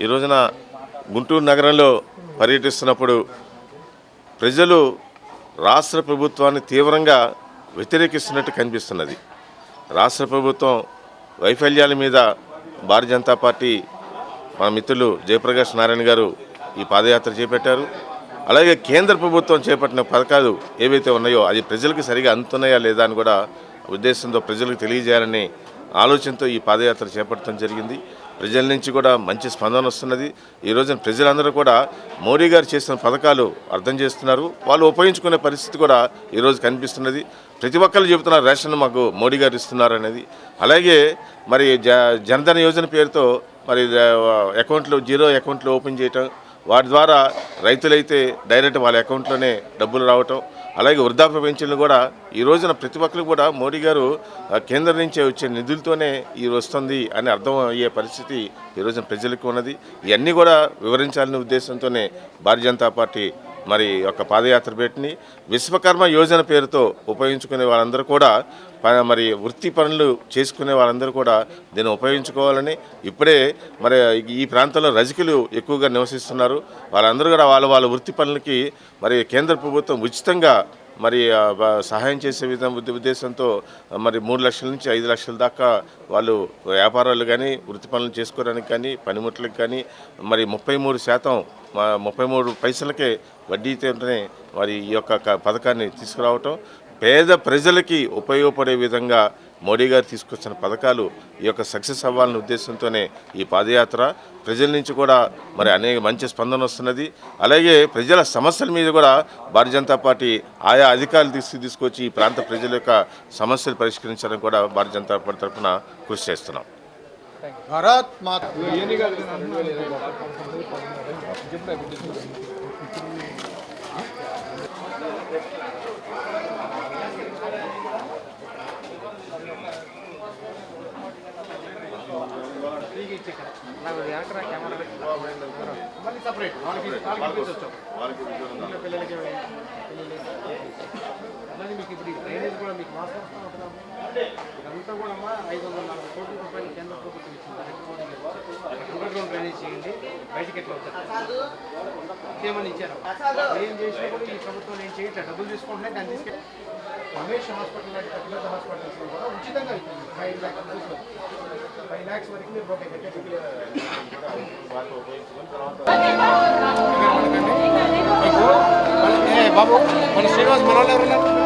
ఈ రోజున గుంటూరు నగరంలో పర్యటిస్తున్నప్పుడు ప్రజలు రాష్ట్ర ప్రభుత్వాన్ని తీవ్రంగా వ్యతిరేకిస్తున్నట్టు కనిపిస్తున్నది. రాష్ట్ర ప్రభుత్వం వైఫల్యాల మీద భారతీయ జనతా పార్టీ మన మిత్రులు జయప్రకాష్ నారాయణ గారు ఈ పాదయాత్ర చేపట్టారు. అలాగే కేంద్ర ప్రభుత్వం చేపట్టిన పథకాలు ఏవైతే ఉన్నాయో అది ప్రజలకు సరిగా అందుతున్నాయా లేదా అని కూడా ఉద్దేశంతో ప్రజలకు తెలియజేయాలనే ఆలోచనతో ఈ పాదయాత్ర చేపట్టడం జరిగింది. ప్రజల నుంచి కూడా మంచి స్పందన వస్తున్నది. ఈ రోజున ప్రజలందరూ కూడా మోడీ గారు చేసిన పథకాలు అర్థం చేస్తున్నారు. వాళ్ళు ఉపయోగించుకునే పరిస్థితి కూడా ఈరోజు కనిపిస్తున్నది. ప్రతి ఒక్కరు చెబుతున్నారు రేషన్ మాకు మోడీ గారు ఇస్తున్నారు అనేది. అలాగే మరి జనధన్ యోజన పేరుతో మరి అకౌంట్లు జీరో అకౌంట్లు ఓపెన్ చేయటం, వాటి ద్వారా రైతులైతే డైరెక్ట్ వాళ్ళ అకౌంట్లోనే డబ్బులు రావటం, అలాగే వృద్ధాప్య పెన్షన్లు కూడా ఈ రోజున ప్రతి ఒక్కరు కూడా మోడీ గారు కేంద్రం నుంచే వచ్చే నిధులతోనే ఈ వస్తుంది అని అర్థం అయ్యే పరిస్థితి ఈ రోజున ప్రజలకు ఉన్నది. ఇవన్నీ కూడా వివరించాలనే ఉద్దేశంతోనే భారతీయ జనతా పార్టీ మరి యొక్క పాదయాత్ర పెట్టిని విశ్వకర్మ యోజన పేరుతో ఉపయోగించుకునే వాళ్ళందరూ కూడా మరి వృత్తి పనులు చేసుకునే వాళ్ళందరూ కూడా దీన్ని ఉపయోగించుకోవాలని, ఇప్పుడే మరి ఈ ప్రాంతంలో రజకులు ఎక్కువగా నివసిస్తున్నారు. వాళ్ళందరూ కూడా వాళ్ళ వృత్తి పనులకి మరి కేంద్ర ప్రభుత్వం ఉచితంగా మరి సహాయం చేసే ఉద్దేశంతో మరి 3 లక్షల నుంచి 5 లక్షల దాకా వాళ్ళు వ్యాపారాలు కానీ వృత్తి పనులు చేసుకోవడానికి కానీ పనిముట్లకు కానీ మరి 33% 33 పైసలకే వడ్డీతోనే మరి ఈ యొక్క పథకాన్ని తీసుకురావటం, పేద ప్రజలకి ఉపయోగపడే విధంగా మోడీ గారు తీసుకొచ్చిన పథకాలు ఈ యొక్క సక్సెస్ అవ్వాలనే ఉద్దేశంతోనే ఈ పాదయాత్ర. ప్రజల నుంచి కూడా మరి అనేక మంచి స్పందన వస్తున్నది. అలాగే ప్రజల సమస్యల మీద కూడా భారతీయ జనతా పార్టీ ఆయా అధికారులు తీసుకొచ్చి ఈ ప్రాంత ప్రజల యొక్క సమస్యలు పరిష్కరించడానికి కూడా భారతీయ జనతా పార్టీ తరఫున కృషి చేస్తున్నాం. భారత్ మాత మీకు ఇప్పుడు డ్రైనేజ్ కూడా మీకు మాస్ ఇదంతా కూడా 540 కోట్ల రూపాయలు కేంద్ర ప్రభుత్వం ఇచ్చింది. అండర్ గ్రౌండ్ డ్రైనేజ్ చేయండి, బయటకి ఎట్లా అవుతారు ఏమని ఇచ్చారు. ఏం చేసినా కూడా ఈ ప్రభుత్వం ఏం చేయట్లేదు, డబ్బులు తీసుకుంటున్నాయి. దాన్ని తీసుకెళ్ళి రమేష్ హాస్పిటల్ లాంటి పెద్ద హాస్పిటల్స్లో కూడా ఉచితంగా అవుతుంది. 5 lakhs వరకు మీరు బాబు మన శ్రీనివాస్ మన వాళ్ళు ఎవరున్నారు?